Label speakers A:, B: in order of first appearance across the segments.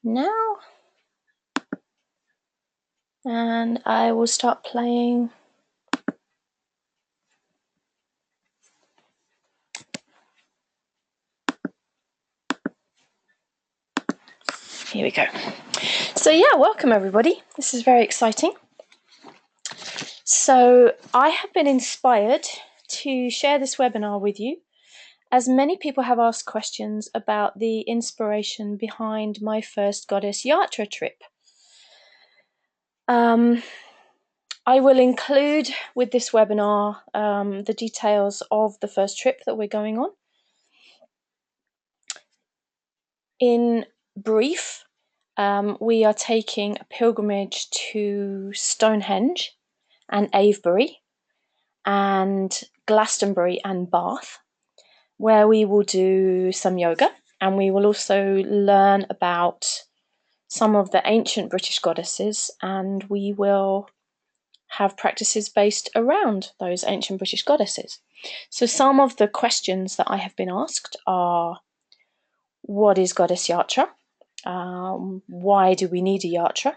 A: now, and I will start playing. Here we go. So yeah, welcome everybody. This is very exciting. So I have been inspired to share this webinar with you, as many people have asked questions about the inspiration behind my first Goddess Yatra trip. I will include with this webinar the details of the first trip that we're going on. In brief, we are taking a pilgrimage to Stonehenge and Avebury and Glastonbury and Bath, where we will do some yoga, and we will also learn about some of the ancient British goddesses, and we will have practices based around those ancient British goddesses. So some of the questions that I have been asked are, what is Goddess Yatra? Why do we need a yatra?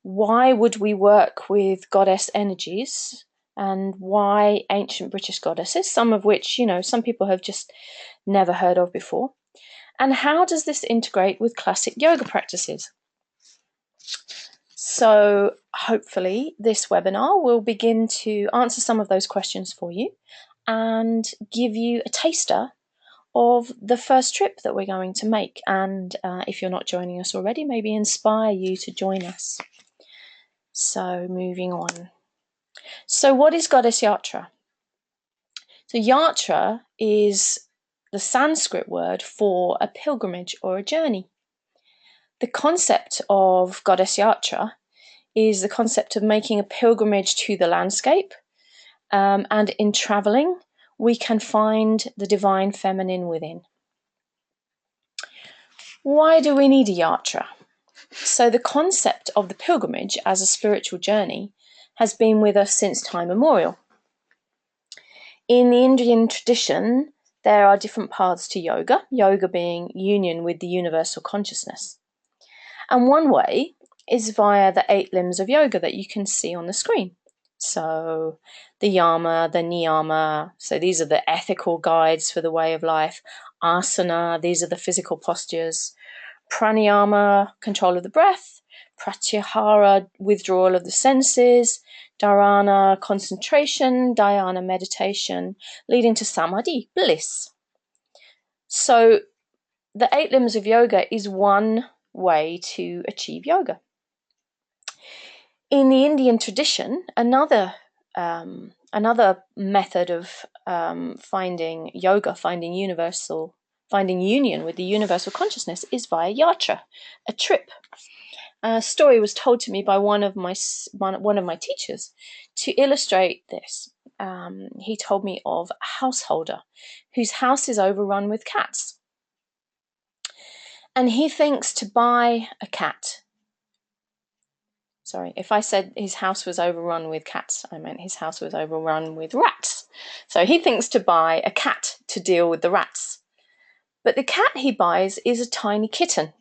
A: Why would we work with goddess energies? And why ancient British goddesses, some of which, some people have just never heard of before? And how does this integrate with classic yoga practices? So hopefully this webinar will begin to answer some of those questions for you and give you a taster of the first trip that we're going to make, and if you're not joining us already, maybe inspire you to join us. So moving on. So what is Goddess Yatra? So Yatra is the Sanskrit word for a pilgrimage or a journey. The concept of Goddess Yatra is the concept of making a pilgrimage to the landscape, and in travelling we can find the divine feminine within. Why do we need a yatra? So the concept of the pilgrimage as a spiritual journey has been with us since time immemorial. In the Indian tradition, there are different paths to yoga, yoga being union with the universal consciousness. And one way is via the 8 limbs of yoga that you can see on the screen. So the yama, the niyama, so these are the ethical guides for the way of life. Asana, these are the physical postures. Pranayama, control of the breath. Pratyahara, withdrawal of the senses. Dharana, concentration. Dhyana, meditation, leading to samadhi, bliss. So the 8 limbs of yoga is one way to achieve yoga. In the Indian tradition, another method of finding yoga, finding union with the universal consciousness, is via yatra, a trip. A story was told to me by one of my teachers to illustrate this. He told me of a householder whose house is overrun with cats, and he thinks to buy a cat. Sorry, if I said his house was overrun with cats, I meant his house was overrun with rats. So he thinks to buy a cat to deal with the rats. But the cat he buys is a tiny kitten.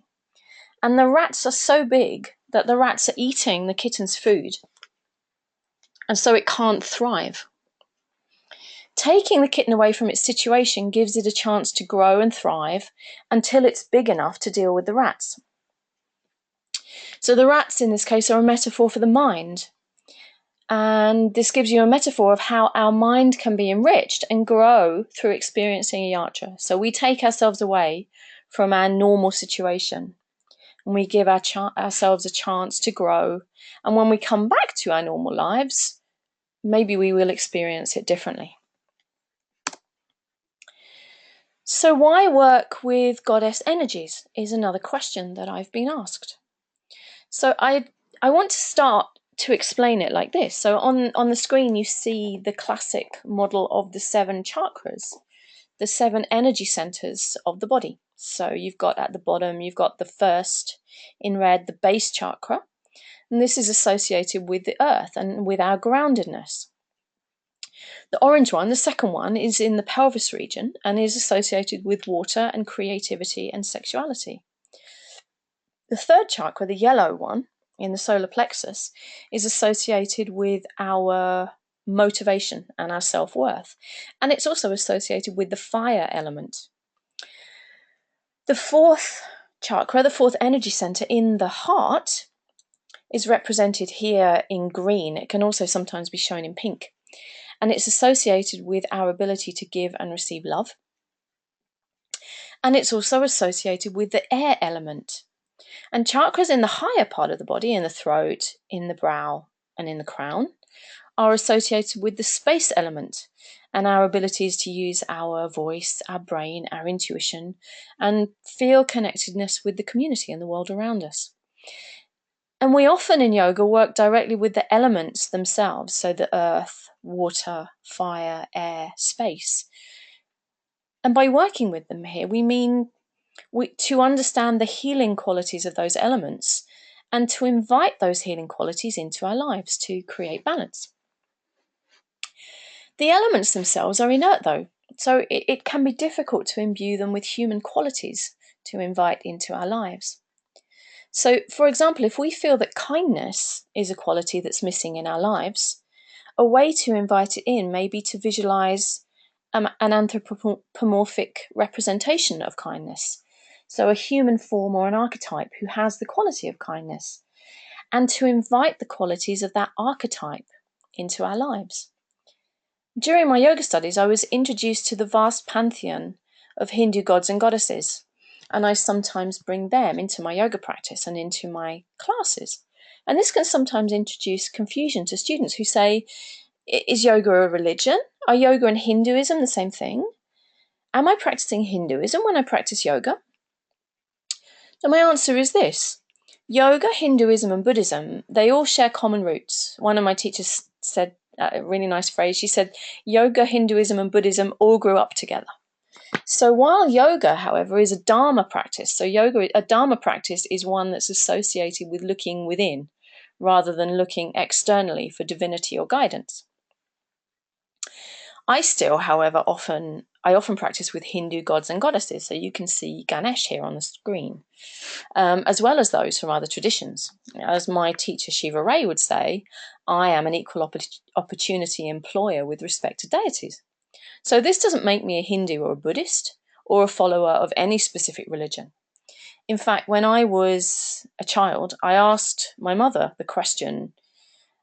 A: And the rats are so big that the rats are eating the kitten's food. And so it can't thrive. Taking the kitten away from its situation gives it a chance to grow and thrive until it's big enough to deal with the rats. So the rats in this case are a metaphor for the mind. And this gives you a metaphor of how our mind can be enriched and grow through experiencing a yatra. So we take ourselves away from our normal situation and we give ourselves a chance to grow. And when we come back to our normal lives, maybe we will experience it differently. So why work with goddess energies is another question that I've been asked. So I want to start to explain it like this. So on the screen you see the classic model of the 7 chakras, the 7 energy centers of the body. So you've got at the bottom, you've got the first in red, the base chakra, and this is associated with the earth and with our groundedness. The orange one, the second one, is in the pelvis region and is associated with water and creativity and sexuality. The third chakra, the yellow one in the solar plexus, is associated with our motivation and our self-worth. And it's also associated with the fire element. The fourth chakra, the fourth energy center in the heart, is represented here in green. It can also sometimes be shown in pink. And it's associated with our ability to give and receive love. And it's also associated with the air element. And chakras in the higher part of the body, in the throat, in the brow, and in the crown, are associated with the space element and our abilities to use our voice, our brain, our intuition, and feel connectedness with the community and the world around us. And we often in yoga work directly with the elements themselves, so the earth, water, fire, air, space. And by working with them here, we mean to understand the healing qualities of those elements and to invite those healing qualities into our lives to create balance. The elements themselves are inert though, so it can be difficult to imbue them with human qualities to invite into our lives. So, for example, if we feel that kindness is a quality that's missing in our lives, a way to invite it in may be to visualize an anthropomorphic representation of kindness. So a human form or an archetype who has the quality of kindness, and to invite the qualities of that archetype into our lives. During my yoga studies, I was introduced to the vast pantheon of Hindu gods and goddesses, and I sometimes bring them into my yoga practice and into my classes. And this can sometimes introduce confusion to students who say, is yoga a religion? Are yoga and Hinduism the same thing? Am I practicing Hinduism when I practice yoga? So my answer is this. Yoga, Hinduism and Buddhism, they all share common roots. One of my teachers said a really nice phrase. She said, yoga, Hinduism and Buddhism all grew up together. So while yoga, however, is a Dharma practice, so a Dharma practice is one that's associated with looking within rather than looking externally for divinity or guidance. I still, however, often practice with Hindu gods and goddesses, so you can see Ganesh here on the screen, as well as those from other traditions. As my teacher Shiva Ray would say, I am an equal opportunity employer with respect to deities. So this doesn't make me a Hindu or a Buddhist or a follower of any specific religion. In fact, when I was a child, I asked my mother the question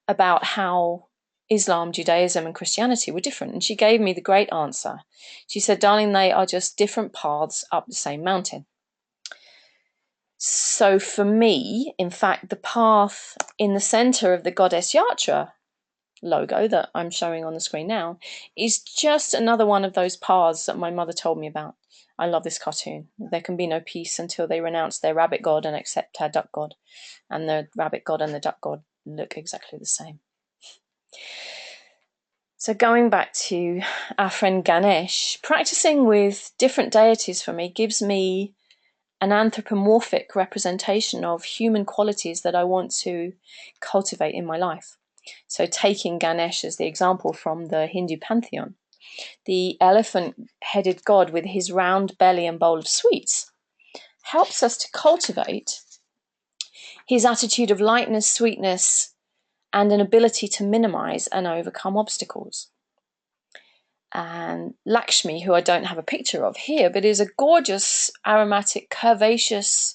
A: about how Islam, Judaism and Christianity were different. And she gave me the great answer. She said, darling, they are just different paths up the same mountain. So for me, in fact, the path in the center of the goddess Yatra logo that I'm showing on the screen now is just another one of those paths that my mother told me about. I love this cartoon. There can be no peace until they renounce their rabbit god and accept our duck god. And the rabbit god and the duck god look exactly the same. So going back to our friend Ganesh, practicing with different deities for me gives me an anthropomorphic representation of human qualities that I want to cultivate in my life. So taking Ganesh as the example from the Hindu pantheon, the elephant-headed god with his round belly and bowl of sweets helps us to cultivate his attitude of lightness, sweetness, and an ability to minimize and overcome obstacles. And Lakshmi, who I don't have a picture of here, but is a gorgeous, aromatic, curvaceous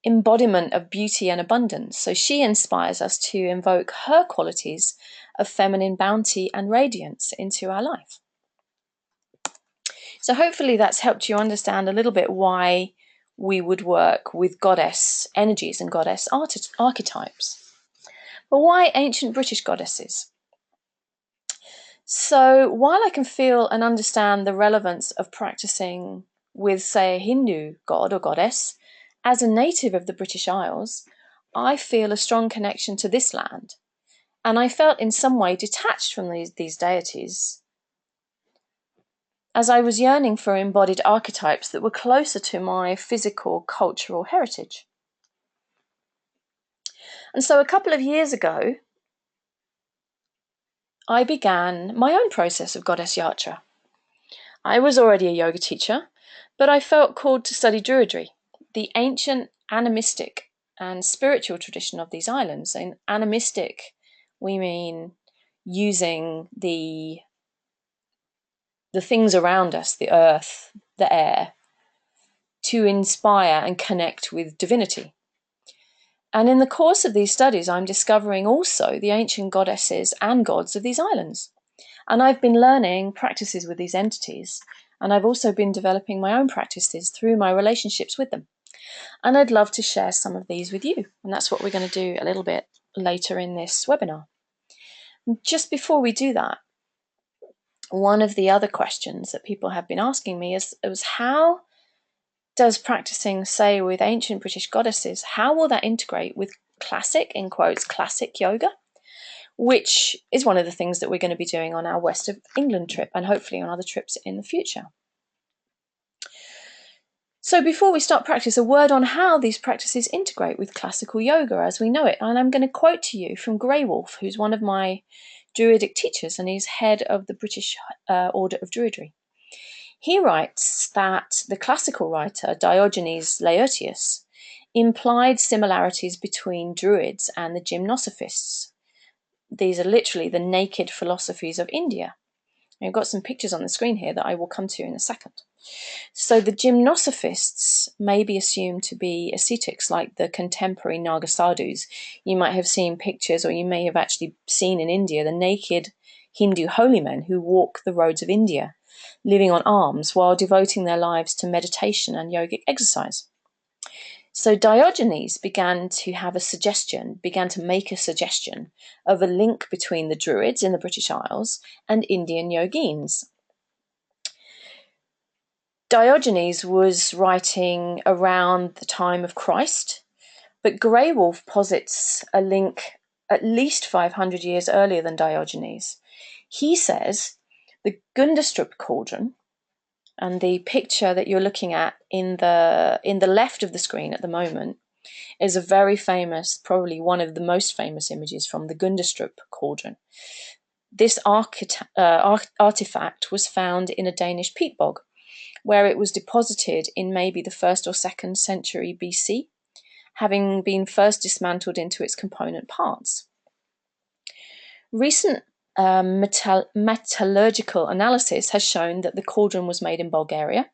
A: embodiment of beauty and abundance. So she inspires us to invoke her qualities of feminine bounty and radiance into our life. So hopefully that's helped you understand a little bit why we would work with goddess energies and goddess archetypes. But why ancient British goddesses? So while I can feel and understand the relevance of practicing with, say, a Hindu god or goddess, as a native of the British Isles, I feel a strong connection to this land. And I felt in some way detached from these deities, as I was yearning for embodied archetypes that were closer to my physical, cultural heritage. And so a couple of years ago, I began my own process of Goddess Yatra. I was already a yoga teacher, but I felt called to study Druidry the ancient animistic and spiritual tradition of these islands. In animistic, we mean using the things around us, the earth, the air, to inspire and connect with divinity. And in the course of these studies, I'm discovering also the ancient goddesses and gods of these islands. And I've been learning practices with these entities, and I've also been developing my own practices through my relationships with them. And I'd love to share some of these with you. And that's what we're going to do a little bit later in this webinar. Just before we do that, one of the other questions that people have been asking me is how does practicing, say, with ancient British goddesses, how will that integrate with classic, in quotes, classic yoga, which is one of the things that we're going to be doing on our West of England trip and hopefully on other trips in the future. So before we start practice, a word on how these practices integrate with classical yoga as we know it. And I'm going to quote to you from Greywolf, who's one of my Druidic teachers, and he's head of the British Order of Druidry. He writes that the classical writer Diogenes Laertius implied similarities between Druids and the Gymnosophists. These are literally the naked philosophies of India. I've got some pictures on the screen here that I will come to in a second. So the Gymnosophists may be assumed to be ascetics like the contemporary Naga sadhus. You might have seen pictures, or you may have actually seen in India, the naked Hindu holy men who walk the roads of India, living on alms while devoting their lives to meditation and yogic exercise. So Diogenes began to make a suggestion of a link between the Druids in the British Isles and Indian yogins. Diogenes was writing around the time of Christ, but Greywolf posits a link at least 500 years earlier than Diogenes. He says the Gundestrup cauldron, and the picture that you're looking at in the left of the screen at the moment is a very famous, probably one of the most famous images from the Gundestrup cauldron. This artifact was found in a Danish peat bog, where it was deposited in maybe the 1st or 2nd century BC, having been first dismantled into its component parts. Recent metallurgical analysis has shown that the cauldron was made in Bulgaria,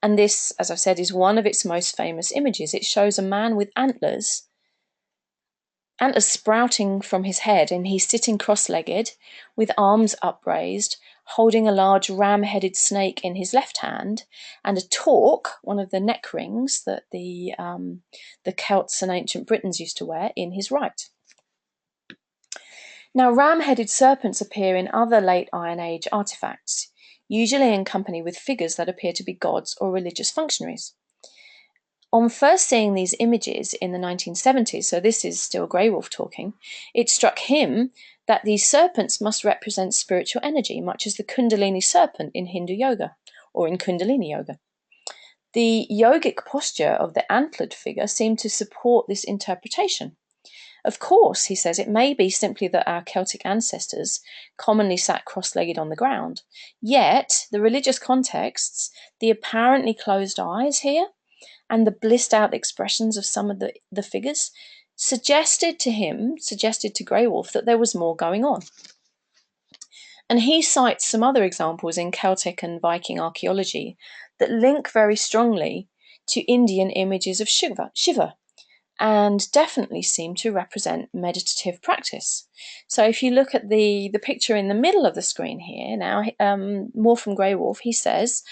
A: and this, as I've said, is one of its most famous images. It shows a man with antlers sprouting from his head, and he's sitting cross-legged with arms upraised, holding a large ram-headed snake in his left hand, and a torque, one of the neck rings that the Celts and ancient Britons used to wear, in his right. Now, ram-headed serpents appear in other late Iron Age artifacts, usually in company with figures that appear to be gods or religious functionaries. On first seeing these images in the 1970s, so this is still Greywolf talking, it struck him that these serpents must represent spiritual energy, much as the Kundalini serpent in Hindu yoga, or in Kundalini yoga. The yogic posture of the antlered figure seemed to support this interpretation. Of course, he says, it may be simply that our Celtic ancestors commonly sat cross-legged on the ground. Yet, the religious contexts, the apparently closed eyes here, and the blissed-out expressions of some of the figures, suggested to Greywolf that there was more going on. And he cites some other examples in Celtic and Viking archaeology that link very strongly to Indian images of Shiva, and definitely seem to represent meditative practice. So if you look at the picture in the middle of the screen here, now more from Greywolf, he says,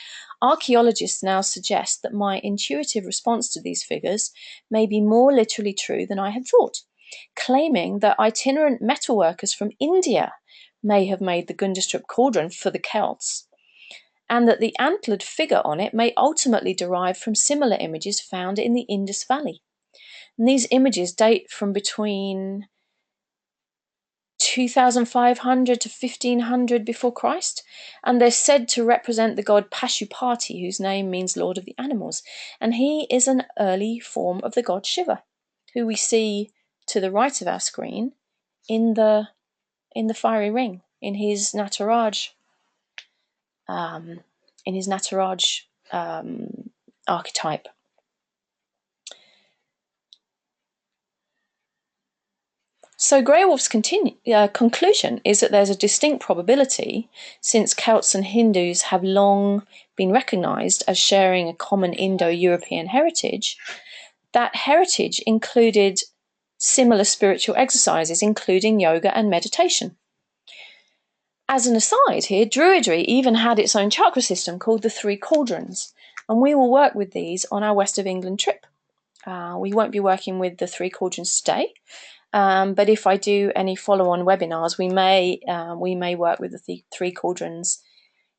A: archaeologists now suggest that my intuitive response to these figures may be more literally true than I had thought, claiming that itinerant metalworkers from India may have made the Gundestrup cauldron for the Celts, and that the antlered figure on it may ultimately derive from similar images found in the Indus Valley. And these images date from between 2500 to 1500 before Christ, and they're said to represent the god Pashupati, whose name means Lord of the Animals, and he is an early form of the god Shiva, who we see to the right of our screen in the fiery ring, in his Nataraj, archetype. So Grey Wolf's conclusion is that there's a distinct probability, since Celts and Hindus have long been recognised as sharing a common Indo-European heritage, that heritage included similar spiritual exercises, including yoga and meditation. As an aside here, Druidry even had its own chakra system called the Three Cauldrons, and we will work with these on our West of England trip. We won't be working with the Three Cauldrons today, but if I do any follow-on webinars, we may work with the Three Cauldrons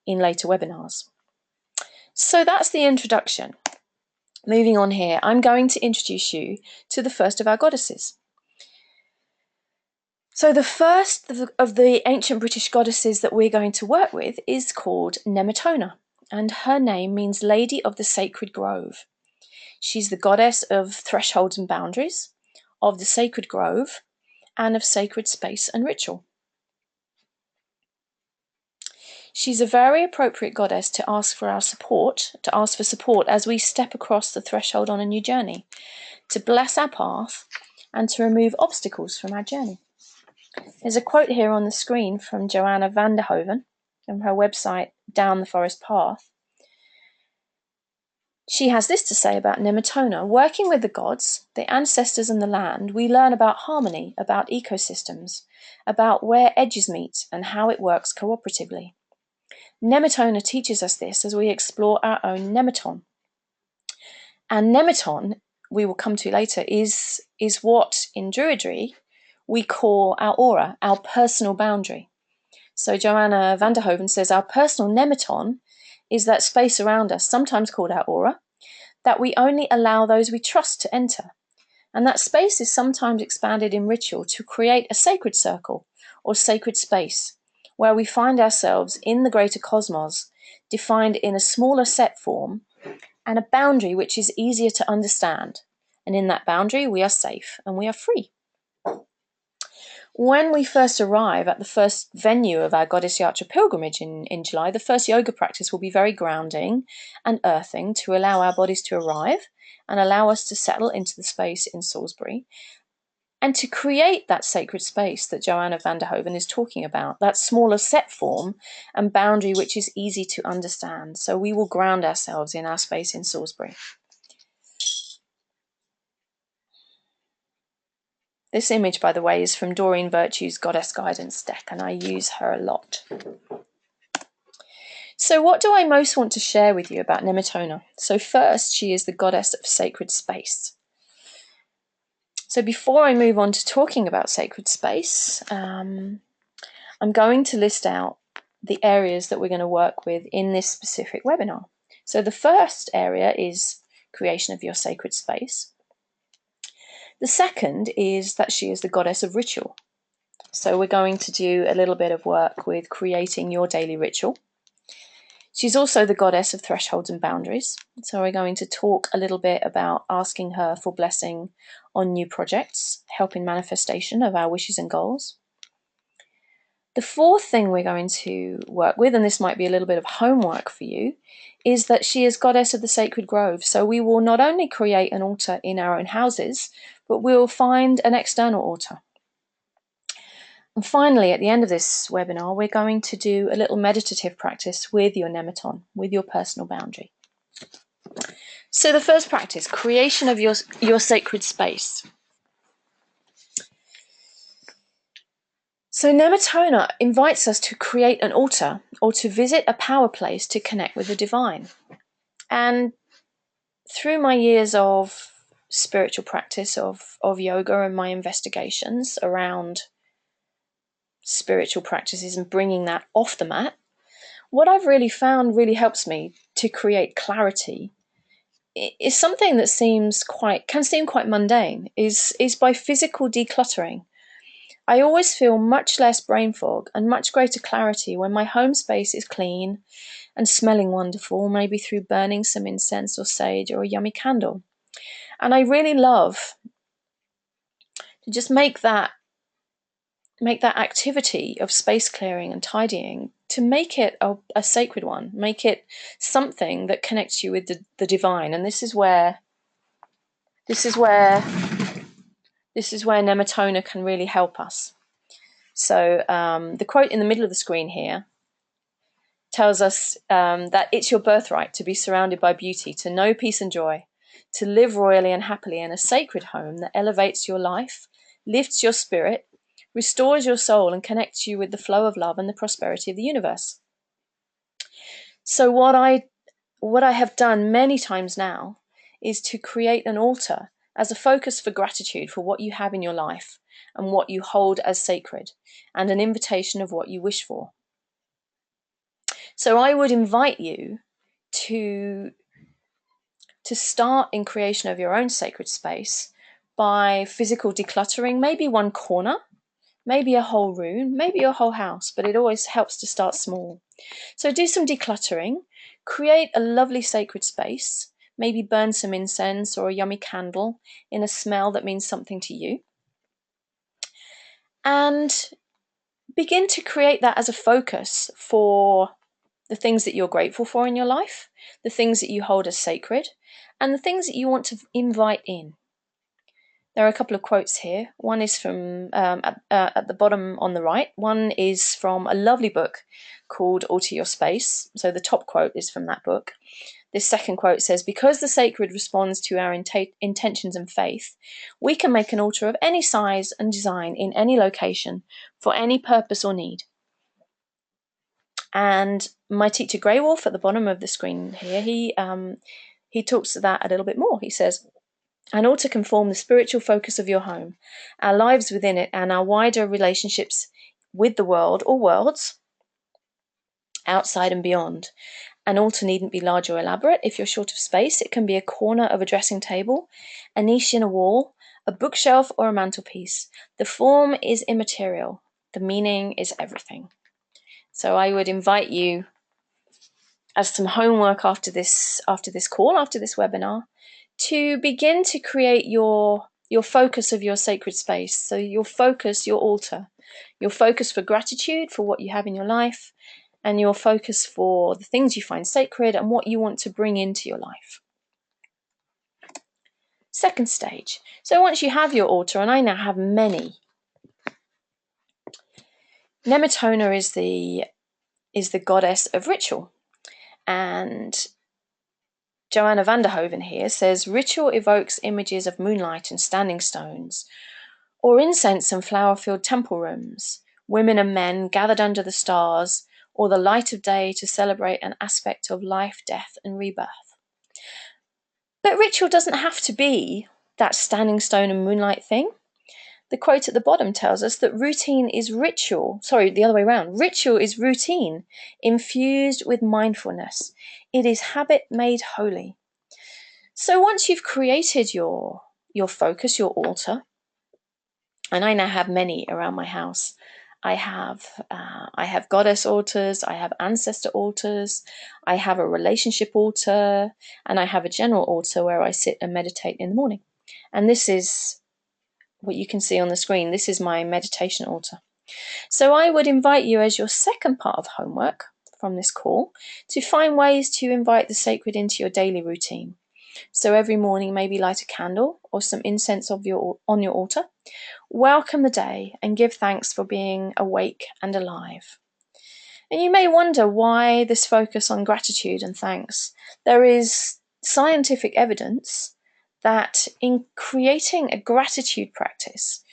A: in later webinars. So that's the introduction. Moving on here, I'm going to introduce you to the first of our goddesses. So the first of the ancient British goddesses that we're going to work with is called Nemetona, and her name means Lady of the Sacred Grove. She's the goddess of thresholds and boundaries, of the sacred grove, and of sacred space and ritual. She's a very appropriate goddess to ask for support as we step across the threshold on a new journey, to bless our path and to remove obstacles from our journey. There's a quote here on the screen from Joanna van der Hoeven from her website Down the Forest Path. She has this to say about Nemetona: working with the gods, the ancestors and the land, we learn about harmony, about ecosystems, about where edges meet and how it works cooperatively. Nemetona teaches us this as we explore our own Nemeton. And Nemeton, we will come to later, is what in Druidry we call our aura, our personal boundary. So Joanna van der Hoeven says our personal Nemeton is that space around us, sometimes called our aura, that we only allow those we trust to enter. And that space is sometimes expanded in ritual to create a sacred circle or sacred space, where we find ourselves in the greater cosmos, defined in a smaller set form, and a boundary which is easier to understand. And in that boundary, we are safe and we are free. When we first arrive at the first venue of our Goddess Yatra pilgrimage in July, the first yoga practice will be very grounding and earthing to allow our bodies to arrive and allow us to settle into the space in Salisbury and to create that sacred space that Joanna van der Hoeven is talking about, that smaller set form and boundary which is easy to understand. So we will ground ourselves in our space in Salisbury. This image, by the way, is from Doreen Virtue's Goddess Guidance deck, and I use her a lot. So what do I most want to share with you about Nemetona? So first, she is the goddess of sacred space. So before I move on to talking about sacred space, I'm going to list out the areas that we're going to work with in this specific webinar. So the first area is creation of your sacred space. The second is that she is the goddess of ritual. So we're going to do a little bit of work with creating your daily ritual. She's also the goddess of thresholds and boundaries. So we're going to talk a little bit about asking her for blessing on new projects, helping manifestation of our wishes and goals. The fourth thing we're going to work with, and this might be a little bit of homework for you, is that she is goddess of the sacred grove. So we will not only create an altar in our own houses, but we'll find an external altar. And finally, at the end of this webinar, we're going to do a little meditative practice with your Nemeton, with your personal boundary. So the first practice, creation of your sacred space. So Nemetona invites us to create an altar or to visit a power place to connect with the divine. And through my years of spiritual practice of yoga and my investigations around spiritual practices and bringing that off the mat, what I've really found really helps me to create clarity is something that can seem quite mundane, is by physical decluttering. I always feel much less brain fog and much greater clarity when my home space is clean and smelling wonderful, maybe through burning some incense or sage or a yummy candle. And I really love to just make that activity of space clearing and tidying, to make it a sacred one, make it something that connects you with the divine. And this is where This is where Nemetona can really help us. So the quote in the middle of the screen here tells us that it's your birthright to be surrounded by beauty, to know peace and joy, to live royally and happily in a sacred home that elevates your life, lifts your spirit, restores your soul, and connects you with the flow of love and the prosperity of the universe. So what I have done many times now is to create an altar as a focus for gratitude for what you have in your life and what you hold as sacred, and an invitation of what you wish for. So I would invite you to start in creation of your own sacred space by physical decluttering, maybe one corner, maybe a whole room, maybe your whole house, but it always helps to start small. So do some decluttering, create a lovely sacred space, maybe burn some incense or a yummy candle in a smell that means something to you, and begin to create that as a focus for the things that you're grateful for in your life, the things that you hold as sacred, and the things that you want to invite in. There are a couple of quotes here. One is from at the bottom on the right. One is from a lovely book called Alter Your Space. So the top quote is from that book. This second quote says, because the sacred responds to our intentions and faith, we can make an altar of any size and design in any location for any purpose or need. And my teacher Grey Wolf at the bottom of the screen here, he talks to that a little bit more. He says, an altar can form the spiritual focus of your home, our lives within it, and our wider relationships with the world or worlds outside and beyond. An altar needn't be large or elaborate. If you're short of space, it can be a corner of a dressing table, a niche in a wall, a bookshelf, or a mantelpiece. The form is immaterial. The meaning is everything. So I would invite you, as some homework after this call, after this webinar, to begin to create your focus of your sacred space. So your focus, your altar, your focus for gratitude for what you have in your life, and your focus for the things you find sacred and what you want to bring into your life. Second stage. So once you have your altar, and I now have many, Nemetona is the goddess of ritual. And Joanna van der Hoven here says, ritual evokes images of moonlight and standing stones, or incense and flower-filled temple rooms, women and men gathered under the stars, or the light of day to celebrate an aspect of life, death, and rebirth. But ritual doesn't have to be that standing stone and moonlight thing. The quote at the bottom tells us that routine is ritual. Sorry, the other way around. Ritual is routine infused with mindfulness. It is habit made holy. So once you've created your focus, your altar, and I now have many around my house. I have goddess altars, I have ancestor altars, I have a relationship altar, and I have a general altar where I sit and meditate in the morning. And this is what you can see on the screen. This is my meditation altar. So I would invite you, as your second part of homework from this call, to find ways to invite the sacred into your daily routine. So every morning, maybe light a candle or some incense on your altar. Welcome the day and give thanks for being awake and alive. And you may wonder why this focus on gratitude and thanks. There is scientific evidence that in creating a gratitude practice,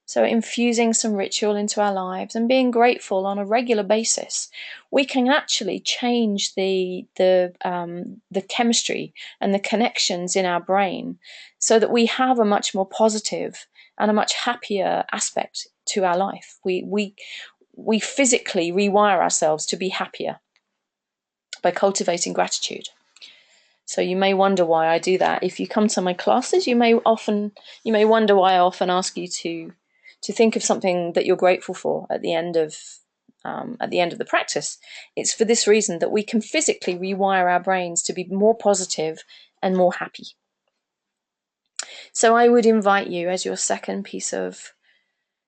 A: so infusing some ritual into our lives and being grateful on a regular basis, we can actually change the chemistry and the connections in our brain so that we have a much more positive and a much happier aspect to our life. We physically rewire ourselves to be happier by cultivating gratitude. So you may wonder why I do that. If you come to my classes, you may wonder why I often ask you to think of something that you're grateful for at the end of the practice. It's for this reason, that we can physically rewire our brains to be more positive and more happy. So I would invite you, as your second piece of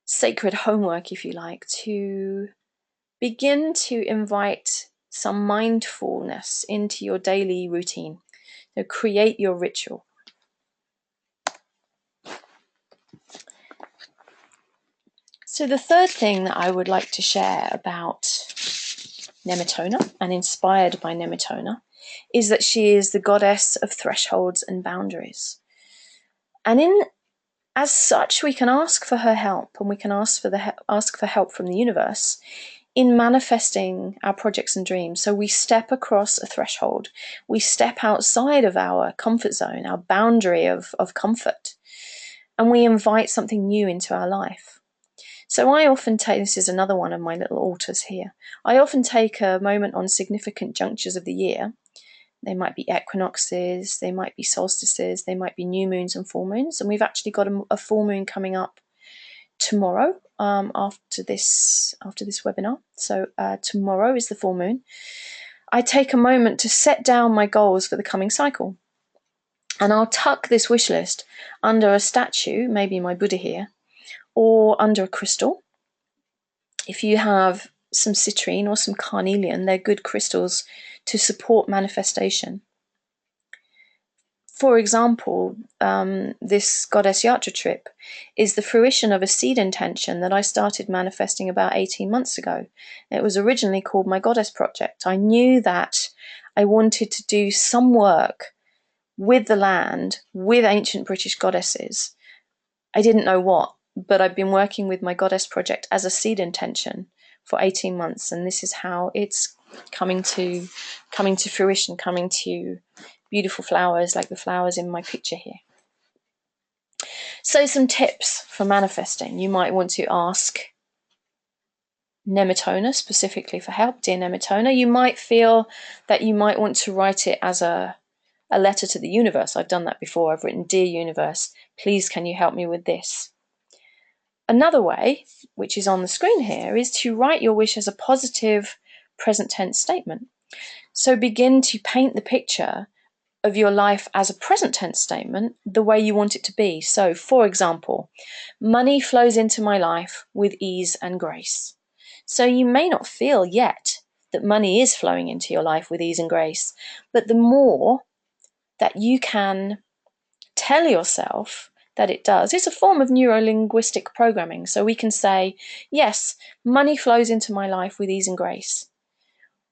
A: sacred homework, if you like, to begin to invite some mindfulness into your daily routine. So create your ritual. So the third thing that I would like to share about Nemetona, and inspired by Nemetona, is that she is the goddess of thresholds and boundaries. And as such, we can ask for her help, and we can ask for help from the universe in manifesting our projects and dreams. So we step across a threshold, we step outside of our comfort zone, our boundary of comfort, and we invite something new into our life. So I often take, this is another one of my little altars here, I often take a moment on significant junctures of the year. They might be equinoxes, they might be solstices, they might be new moons and full moons. And we've actually got a full moon coming up tomorrow after this webinar. So tomorrow is the full moon. I take a moment to set down my goals for the coming cycle. And I'll tuck this wish list under a statue, maybe my Buddha here, or under a crystal. If you have some citrine or some carnelian, they're good crystals to support manifestation. For example, this Goddess Yatra trip is the fruition of a seed intention that I started manifesting about 18 months ago. It was originally called my Goddess Project. I knew that I wanted to do some work with the land, with ancient British goddesses. I didn't know what, but I've been working with my Goddess Project as a seed intention for 18 months, and this is how it's coming to fruition, coming to beautiful flowers like the flowers in my picture here. So some tips for manifesting. You might want to ask Nemetona specifically for help. Dear Nemetona, you might feel that you might want to write it as a letter to the universe. I've done that before. I've written, Dear Universe, please can you help me with this? Another way, which is on the screen here, is to write your wish as a positive present tense statement. So begin to paint the picture of your life as a present tense statement the way you want it to be. So, for example, money flows into my life with ease and grace. So you may not feel yet that money is flowing into your life with ease and grace, but the more that you can tell yourself that it does, it's a form of neuro-linguistic programming. So we can say, yes, money flows into my life with ease and grace.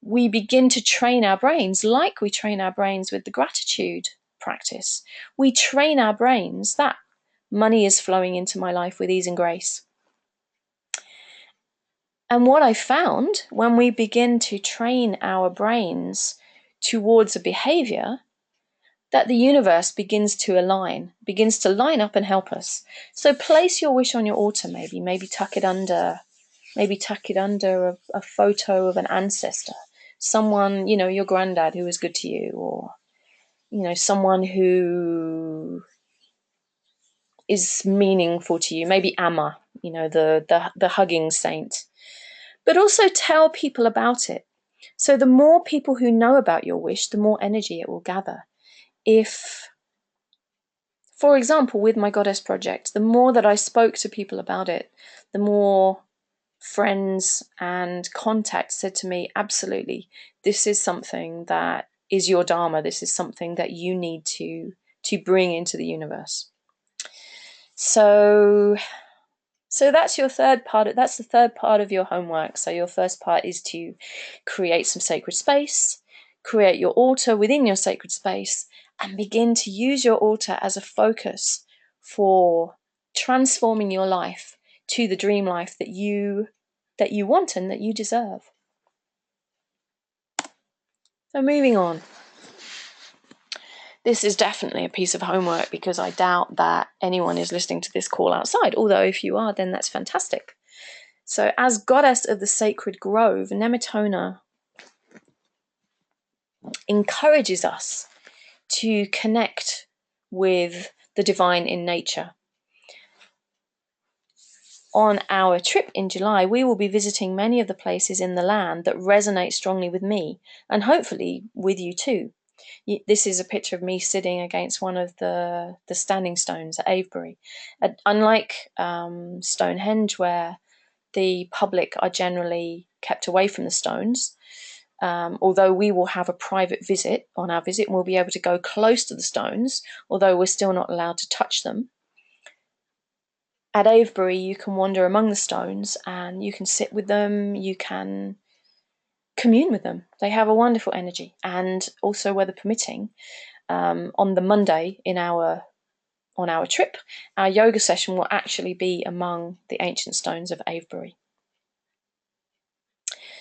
A: We begin to train our brains like we train our brains with the gratitude practice. We train our brains that money is flowing into my life with ease and grace. And what I found when we begin to train our brains towards a behavior, that the universe begins to line up and help us. So place your wish on your altar, maybe tuck it under a photo of an ancestor, someone, your granddad who was good to you, or, someone who is meaningful to you, maybe Amma, the hugging saint. But also tell people about it. So the more people who know about your wish, the more energy it will gather. If, for example, with my Goddess Project, the more that I spoke to people about it, the more friends and contacts said to me, absolutely, this is something that is your Dharma. This is something that you need to bring into the universe. So that's your third part. That's the third part of your homework. So your first part is to create some sacred space, create your altar within your sacred space, and begin to use your altar as a focus for transforming your life to the dream life that you want and that you deserve. So moving on. This is definitely a piece of homework because I doubt that anyone is listening to this call outside, although if you are, then that's fantastic. So as goddess of the sacred grove, Nemetona encourages us to connect with the divine in nature. On our trip in July, we will be visiting many of the places in the land that resonate strongly with me, and hopefully with you too. This is a picture of me sitting against one of the standing stones at Avebury. Unlike Stonehenge, where the public are generally kept away from the stones, although we will have a private visit on our visit, and we'll be able to go close to the stones, although we're still not allowed to touch them. At Avebury, you can wander among the stones and you can sit with them, you can commune with them. They have a wonderful energy. And also, weather permitting, on the Monday on our trip, our yoga session will actually be among the ancient stones of Avebury.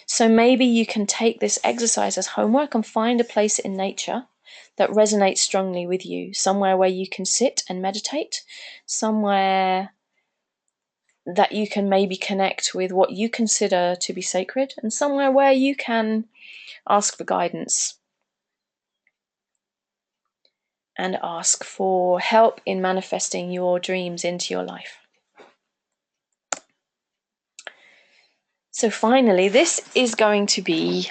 A: So maybe you can take this exercise as homework and find a place in nature that resonates strongly with you, somewhere where you can sit and meditate, somewhere that you can maybe connect with what you consider to be sacred, and somewhere where you can ask for guidance and ask for help in manifesting your dreams into your life. So finally, this is going to be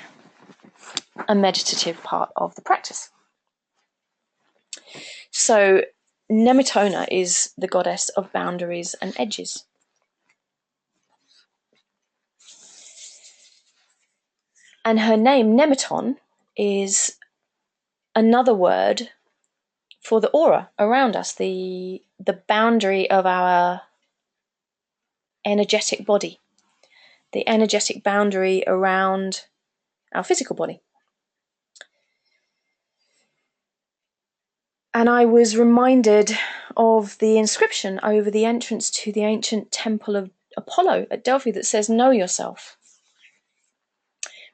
A: a meditative part of the practice. So Nemetona is the goddess of boundaries and edges. And her name, Nemeton, is another word for the aura around us, the boundary of our energetic body, the energetic boundary around our physical body. And I was reminded of the inscription over the entrance to the ancient temple of Apollo at Delphi that says, "Know yourself."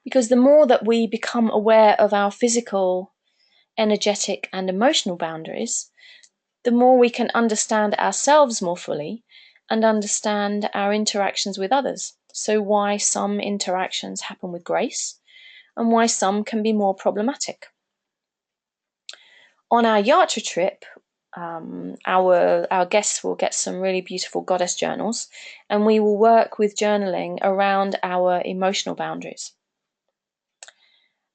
A: Because the more that we become aware of our physical, energetic, and emotional boundaries, the more we can understand ourselves more fully and understand our interactions with others. So why some interactions happen with grace and why some can be more problematic. On our Yatra trip, our guests will get some really beautiful goddess journals, and we will work with journaling around our emotional boundaries.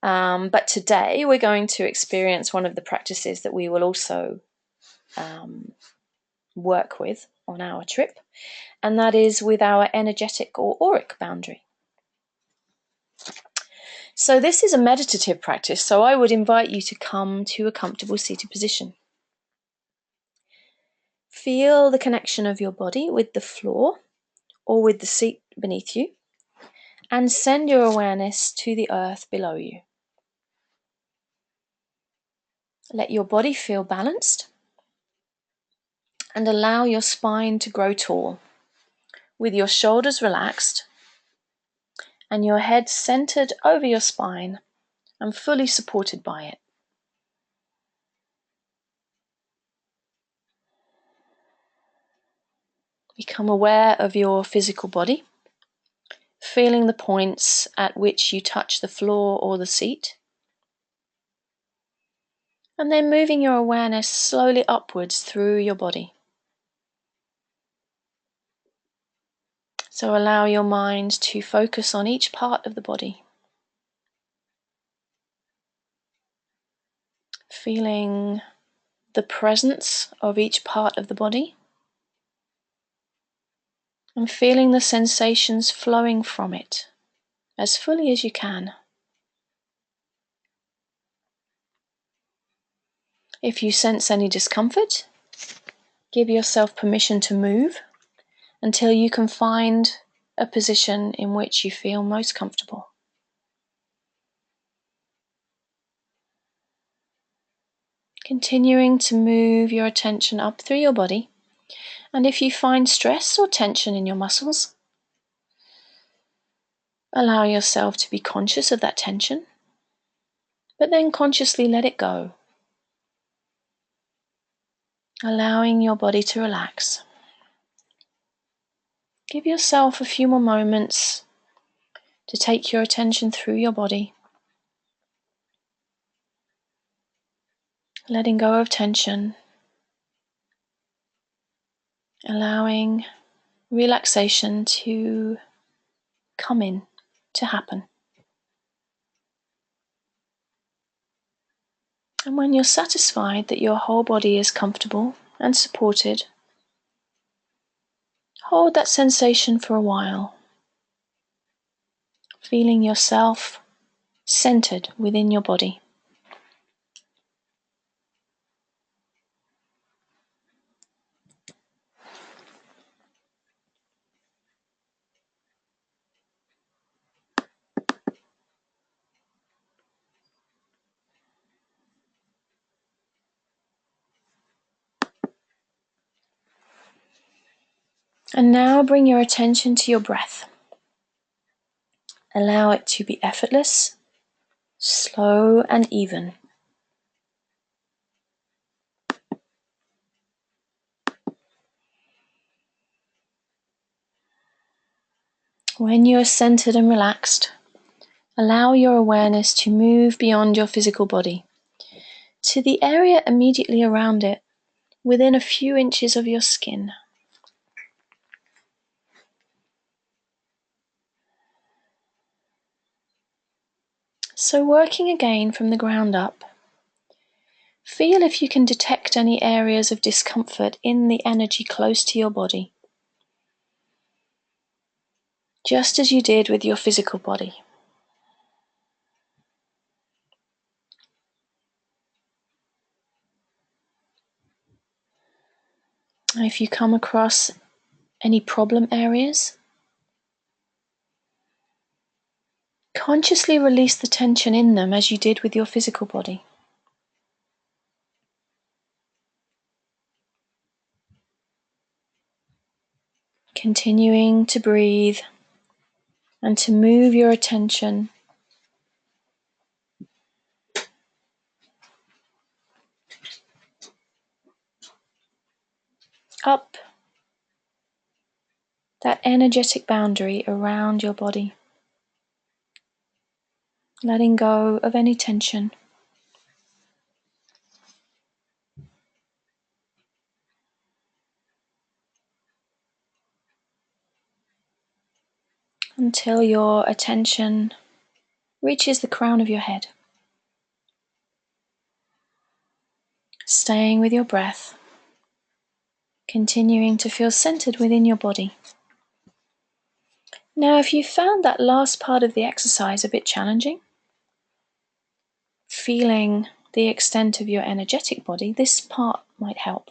A: But today we're going to experience one of the practices that we will also work with on our trip, and that is with our energetic or auric boundary. So this is a meditative practice, so I would invite you to come to a comfortable seated position. Feel the connection of your body with the floor or with the seat beneath you, and send your awareness to the earth below you. Let your body feel balanced and allow your spine to grow tall, with your shoulders relaxed and your head centered over your spine and fully supported by it. Become aware of your physical body, feeling the points at which you touch the floor or the seat, and then moving your awareness slowly upwards through your body. So allow your mind to focus on each part of the body, feeling the presence of each part of the body, and feeling the sensations flowing from it as fully as you can. If you sense any discomfort, give yourself permission to move until you can find a position in which you feel most comfortable. Continuing to move your attention up through your body, and if you find stress or tension in your muscles, allow yourself to be conscious of that tension, but then consciously let it go, allowing your body to relax. Give yourself a few more moments to take your attention through your body, letting go of tension, allowing relaxation to come in, to happen. And when you're satisfied that your whole body is comfortable and supported, hold that sensation for a while, feeling yourself centered within your body. And now bring your attention to your breath. Allow it to be effortless, slow and even. When you are centered and relaxed, allow your awareness to move beyond your physical body to the area immediately around it, within a few inches of your skin. So working again from the ground up, feel if you can detect any areas of discomfort in the energy close to your body, just as you did with your physical body. If you come across any problem areas, consciously release the tension in them as you did with your physical body. Continuing to breathe and to move your attention up that energetic boundary around your body, letting go of any tension. Until your attention reaches the crown of your head. Staying with your breath, continuing to feel centered within your body. Now, if you found that last part of the exercise a bit challenging, feeling the extent of your energetic body, this part might help.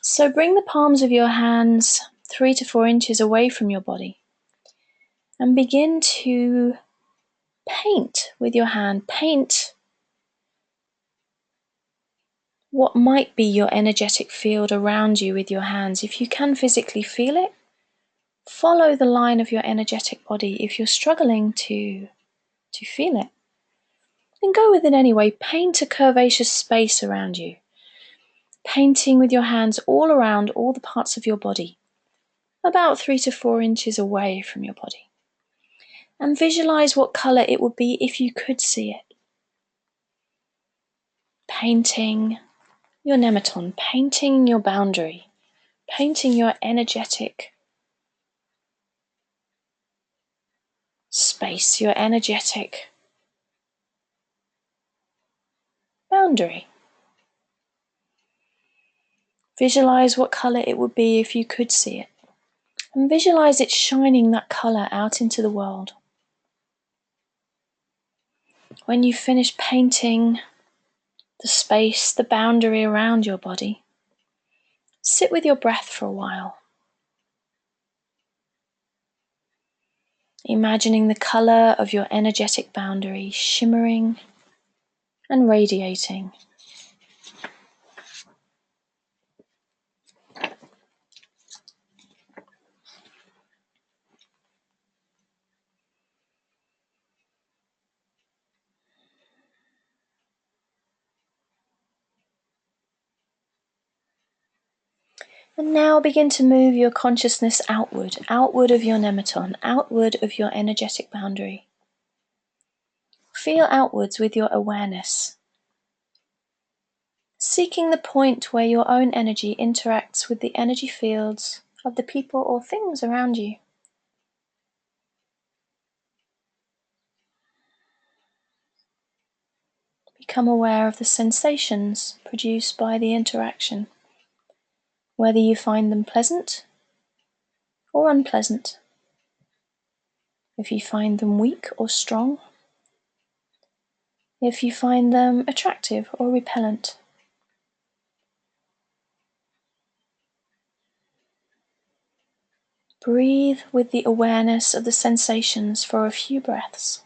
A: So bring the palms of your hands 3 to 4 inches away from your body and begin to paint with your hand. Paint what might be your energetic field around you with your hands. If you can physically feel it, follow the line of your energetic body. If you're struggling to feel it, then go with it anyway. Paint a curvaceous space around you. Painting with your hands all around all the parts of your body, about 3 to 4 inches away from your body. And visualize what color it would be if you could see it. Painting your Nemetona, painting your boundary, painting your energetic space, your energetic boundary. Visualize what color it would be if you could see it. And visualize it shining that color out into the world. When you finish painting the space, the boundary around your body, sit with your breath for a while. Imagining the color of your energetic boundary shimmering and radiating. And now begin to move your consciousness outward, outward of your Nemetona, outward of your energetic boundary. Feel outwards with your awareness, seeking the point where your own energy interacts with the energy fields of the people or things around you. Become aware of the sensations produced by the interaction, whether you find them pleasant or unpleasant, if you find them weak or strong, if you find them attractive or repellent. Breathe with the awareness of the sensations for a few breaths.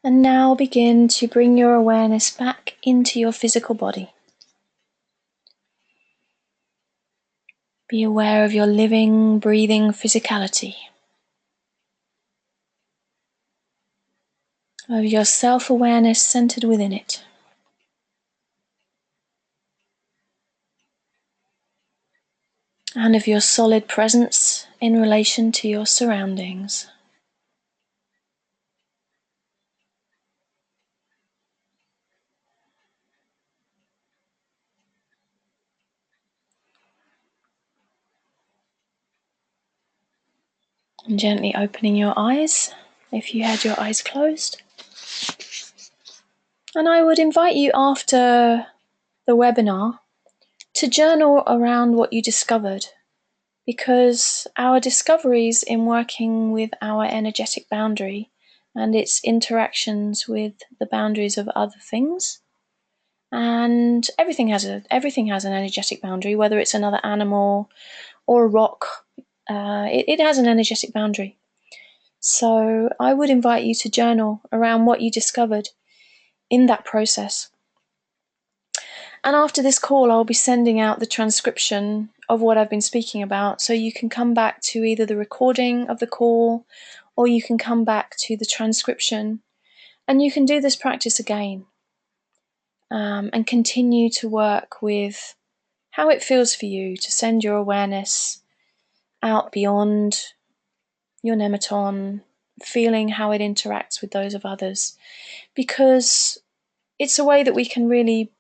A: And now begin to bring your awareness back into your physical body. Be aware of your living, breathing physicality, of your self-awareness centered within it. And of your solid presence in relation to your surroundings. And gently opening your eyes if you had your eyes closed. And I would invite you after the webinar to journal around what you discovered, because our discoveries in working with our energetic boundary and its interactions with the boundaries of other things, and everything has an energetic boundary, whether it's another animal or a rock, it has an energetic boundary. So I would invite you to journal around what you discovered in that process. And after this call, I'll be sending out the transcription of what I've been speaking about, so you can come back to either the recording of the call or you can come back to the transcription, and you can do this practice again and continue to work with how it feels for you to send your awareness out beyond your Nemetona, feeling how it interacts with those of others, because it's a way that we can really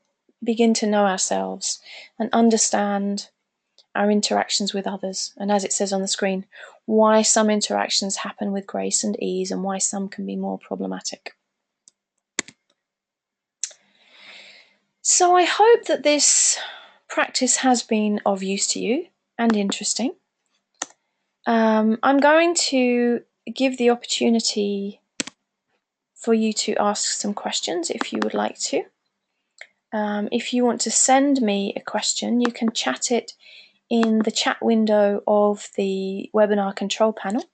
A: begin to know ourselves and understand our interactions with others, and as it says on the screen, why some interactions happen with grace and ease and why some can be more problematic. So I hope that this practice has been of use to you and interesting. I'm going to give the opportunity for you to ask some questions if you would like to. If you want to send me a question, you can chat it in the chat window of the webinar control panel.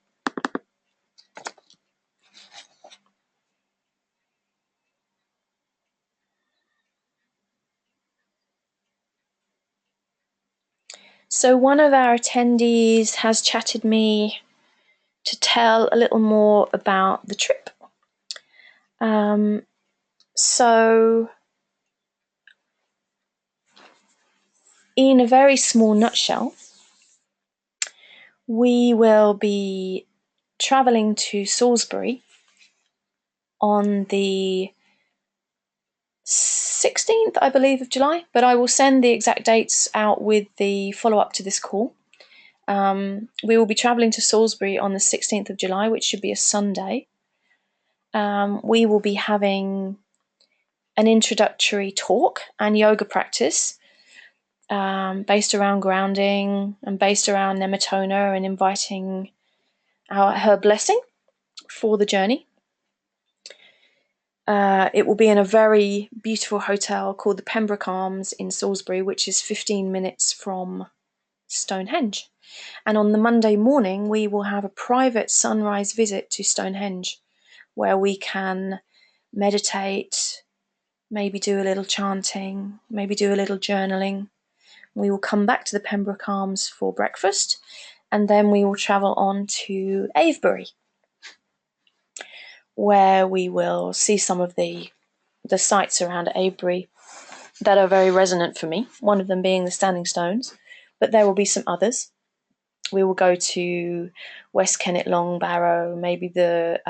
A: So one of our attendees has chatted me to tell a little more about the trip. So in a very small nutshell, we will be travelling to Salisbury on the 16th, I believe, of July, but I will send the exact dates out with the follow-up to this call. We will be travelling to Salisbury on the 16th of July, which should be a Sunday. We will be having an introductory talk and yoga practice based around grounding and based around Nemetona, and inviting her blessing for the journey. It will be in a very beautiful hotel called the Pembroke Arms in Salisbury, which is 15 minutes from Stonehenge. And on the Monday morning, we will have a private sunrise visit to Stonehenge, where we can meditate, maybe do a little chanting, maybe do a little journaling. We will come back to the Pembroke Arms for breakfast, and then we will travel on to Avebury, where we will see some of the sites around Avebury that are very resonant for me, one of them being the Standing Stones, but there will be some others. We will go to West Kennet Long Barrow, maybe the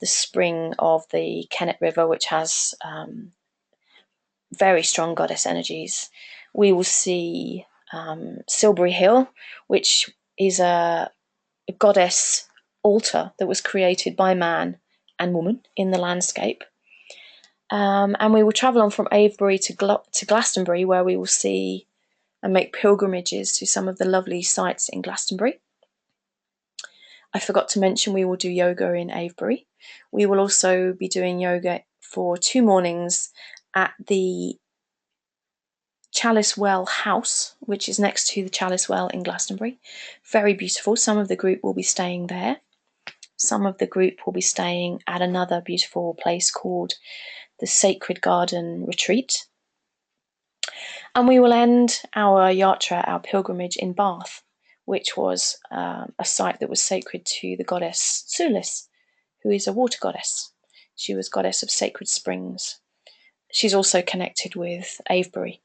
A: spring of the Kennet River, which has very strong goddess energies. We will see Silbury Hill, which is a goddess altar that was created by man and woman in the landscape. And we will travel on from Avebury to Glastonbury, where we will see and make pilgrimages to some of the lovely sites in Glastonbury. I forgot to mention we will do yoga in Avebury. We will also be doing yoga for 2 mornings at the Chalice Well House, which is next to the Chalice Well in Glastonbury. Very beautiful. Some of the group will be staying there. some of the group will be staying at another beautiful place called the Sacred Garden Retreat. And we will end our yatra, our pilgrimage, in Bath, which was a site that was sacred to the goddess Sulis, who is a water goddess. She was goddess of sacred springs. She's also connected with Avebury.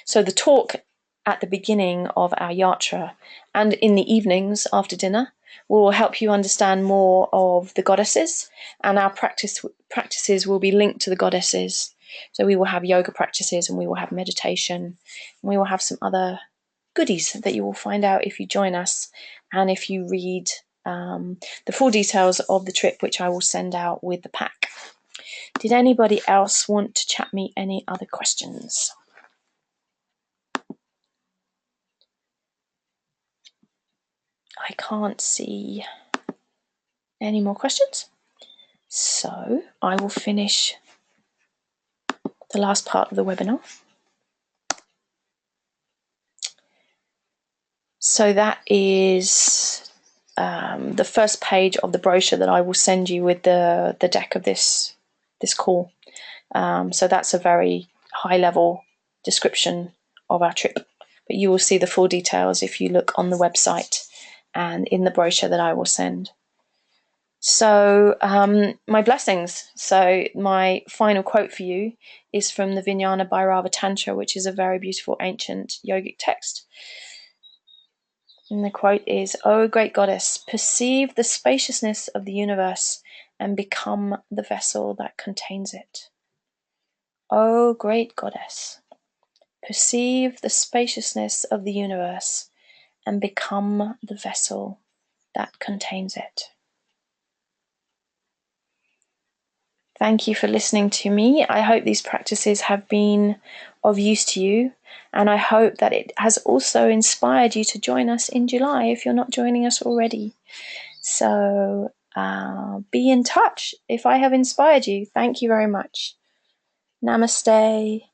A: So the talk at the beginning of our yatra and in the evenings after dinner will help you understand more of the goddesses, and our practices will be linked to the goddesses. So we will have yoga practices, and we will have meditation, and we will have some other goodies that you will find out if you join us and if you read the full details of the trip, which I will send out with the pack. Did anybody else want to chat me any other questions? I can't see any more questions. So I will finish the last part of the webinar. So that is the first page of the brochure that I will send you with the deck of this call. So that's a very high level description of our trip, but you will see the full details if you look on the website and in the brochure that I will send. So my blessings. So my final quote for you is from the Vijnana Bhairava Tantra, which is a very beautiful ancient yogic text. And the quote is, "O great goddess, perceive the spaciousness of the universe and become the vessel that contains it." O great goddess, perceive the spaciousness of the universe and become the vessel that contains it. Thank you for listening to me. I hope these practices have been of use to you, and I hope that it has also inspired you to join us in July if you're not joining us already. So be in touch if I have inspired you. Thank you very much. Namaste,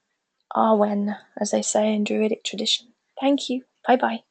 A: Awen, as they say in Druidic tradition. Thank you. Bye-bye.